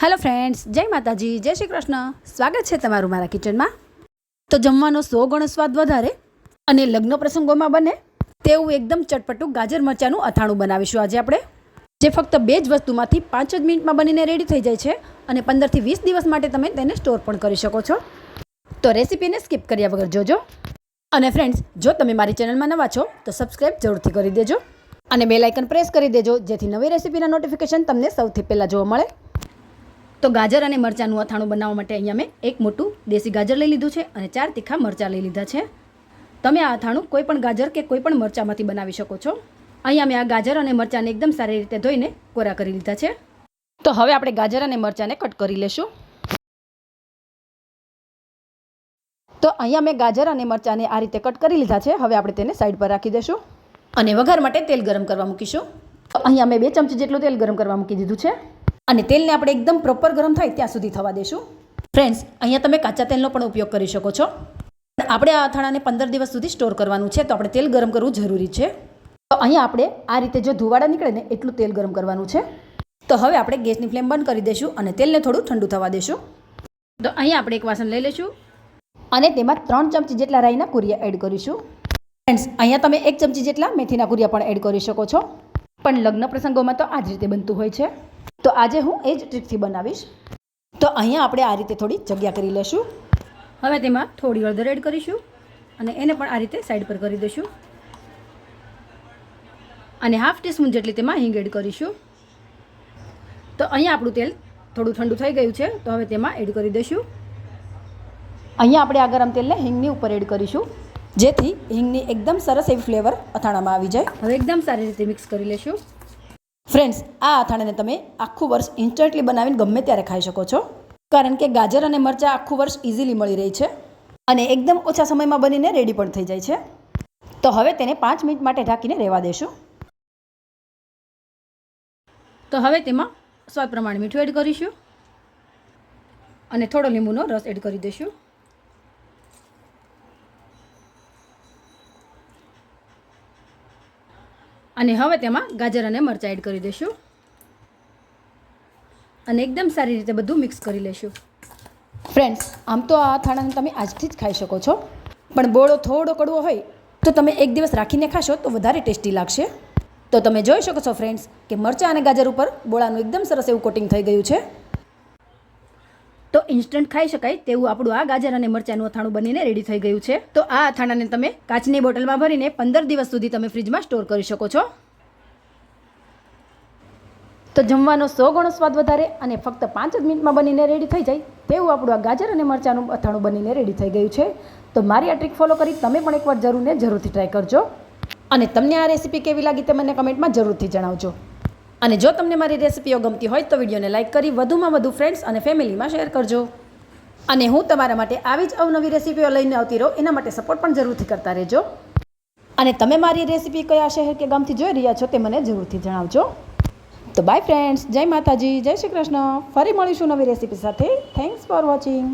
Hello friends, જય માતાજી, જય શ્રી કૃષ્ણ. સ્વાગત છે તમારું મારા કિચનમાં. તો જમવાનો 100 ગણો સ્વાદ વધારે અને લગ્ન પ્રસંગોમાં બને તેવું એકદમ ચટપટું ગાજર મરચાંનું અથાણું બનાવીશું આજે આપણે, જે ફક્ત 2 જ વસ્તુમાંથી 5 જ મિનિટમાં બનીને રેડી થઈ જાય છે અને 15 થી 20 દિવસ માટે તમે તેને સ્ટોર પણ કરી શકો છો. તો રેસીપીને સ્કીપ કર્યા વગર જોજો. અને ફ્રેન્ડ્સ, જો તમે મારી ચેનલમાં નવા છો તો સબસ્ક્રાઈબ જરૂરથી કરી દેજો અને બેલ આઇકન પ્રેસ કરી દેજો, જેથી નવી રેસીપીના નોટિફિકેશન તમને સૌથી પહેલાં જોવા મળે. તો ગાજર અને મરચાંનું અથાણું બનાવવા માટે અહીંયા મેં એક મોટું દેશી ગાજર લઈ લીધું છે અને 4 તીખા મરચાં લઈ લીધા છે. તમે આ અથાણું કોઈ પણ ગાજર કે કોઈ પણ મરચાંમાંથી બનાવી શકો છો. અહીંયા મેં આ ગાજર અને મરચાંને એકદમ સારી રીતે ધોઈને કોરા કરી લીધા છે. તો હવે આપણે ગાજર અને મરચાંને કટ કરી લેશું. તો અહીંયા મેં ગાજર અને મરચાંને આ રીતે કટ કરી લીધા છે. હવે આપણે તેને સાઈડ પર રાખી દઈશું અને વઘાર માટે તેલ ગરમ કરવા મૂકીશું. તો અહીંયા મેં 2 ચમચી જેટલું તેલ ગરમ કરવા મૂકી દીધું છે અને તેલને આપણે એકદમ પ્રોપર ગરમ થાય ત્યાં સુધી થવા દેશું. ફ્રેન્ડ્સ, અહીંયા તમે કાચા તેલનો પણ ઉપયોગ કરી શકો છો. આપણે આ અથાણાને 15 દિવસ સુધી સ્ટોર કરવાનું છે, તો આપણે તેલ ગરમ કરવું જરૂરી છે. તો અહીંયા આપણે આ રીતે જો ધુવાડા નીકળે ને એટલું તેલ ગરમ કરવાનું છે. તો હવે આપણે ગેસની ફ્લેમ બંધ કરી દઈશું અને તેલને થોડું ઠંડુ થવા દેશું. તો અહીંયા આપણે એક વાસણ લઈ લઈશું અને તેમાં 3 ચમચી જેટલા રાઈના કુરિયા એડ કરીશું. ફ્રેન્ડ્સ, અહીંયા તમે 1 ચમચી જેટલા મેથીના કુરિયા પણ એડ કરી શકો છો, પણ લગ્ન પ્રસંગોમાં તો આ જ રીતે બનતું હોય છે. તો આજે હું એ જ ટ્રીકથી બનાવીશ. તો અહીંયા આપણે આ રીતે થોડી જગ્યા કરી લઈશું. હવે તેમાં થોડી હળદર એડ કરીશું અને એને પણ આ રીતે સાઈડ પર કરી દઈશું અને હાફ ટીસ્પૂન જેટલી તેમાં હિંગ એડ કરીશું. તો અહીંયા આપણું તેલ થોડું ઠંડુ થઈ ગયું છે, તો હવે તેમાં એડ કરી દઈશું. અહીંયા આપણે આ ગરમ તેલને હિંગની ઉપર એડ કરીશું, જેથી હિંગની એકદમ સરસ એવી ફ્લેવર અથાણામાં આવી જાય. હવે એકદમ સારી રીતે મિક્સ કરી લઈશું. ફ્રેન્ડ્સ, આ અથાણાને તમે આખું વર્ષ ઇન્સ્ટન્ટલી બનાવીને ગમે ત્યારે ખાઈ શકો છો, કારણ કે ગાજર અને મરચાં આખું વર્ષ ઇઝીલી મળી રહી છે અને એકદમ ઓછા સમયમાં બનીને રેડી પણ થઈ જાય છે. તો હવે તેને 5 મિનિટ માટે ઢાંકીને રહેવા દેશું. તો હવે તેમાં સ્વાદ પ્રમાણે મીઠું એડ કરીશું અને થોડો લીંબુનો રસ એડ કરી દઈશું. અને હવે તેમાં ગાજર અને મરચાં એડ કરી દઈશું અને એકદમ સારી રીતે બધું મિક્સ કરી લઈશું. ફ્રેન્ડ્સ, આમ તો આ અથાણાને તમે આજથી જ ખાઈ શકો છો, પણ બોળો થોડો કડવો હોય તો તમે એક દિવસ રાખીને ખાશો તો વધારે ટેસ્ટી લાગશે. તો તમે જોઈ શકો છો ફ્રેન્ડ્સ કે મરચાં અને ગાજર ઉપર બોળાનું એકદમ સરસ એવું કોટિંગ થઈ ગયું છે. તો ઇન્સ્ટન્ટ ખાઈ શકાય તેવું આપણું આ ગાજર અને મરચાંનું અથાણું બનીને રેડી થઈ ગયું છે. તો આ અથાણાને તમે કાચની બોટલમાં ભરીને 15 દિવસ સુધી તમે ફ્રીજમાં સ્ટોર કરી શકો છો. તો જમવાનો 100 ગણો સ્વાદ વધારે અને ફક્ત 5 જ મિનિટમાં બનીને રેડી થઈ જાય તેવું આપણું આ ગાજર અને મરચાંનું અથાણું બનીને રેડી થઈ ગયું છે. તો મારી આ ટ્રીક ફોલો કરી તમે પણ એકવાર જરૂરથી ટ્રાય કરજો અને તમને આ રેસીપી કેવી લાગી તે મને કમેન્ટમાં જરૂરથી જણાવજો. અને જો તમને મારી રેસીપીઓ ગમતી હોય તો વિડીયોને લાઇક કરી વધુમાં વધુ ફ્રેન્ડ્સ અને ફેમિલીમાં શેર કરજો. અને હું તમારા માટે આવી જ અવનવી રેસીપીઓ લઈને આવતી રહું એના માટે સપોર્ટ પણ જરૂરથી કરતા રહેજો. અને તમે મારી રેસીપી કયા શહેર કે ગામથી જોઈ રહ્યા છો તે મને જરૂરથી જણાવજો. તો બાય ફ્રેન્ડ્સ, જય માતાજી, જય શ્રી કૃષ્ણ. ફરી મળીશું નવી રેસીપી સાથે. Thanks for watching.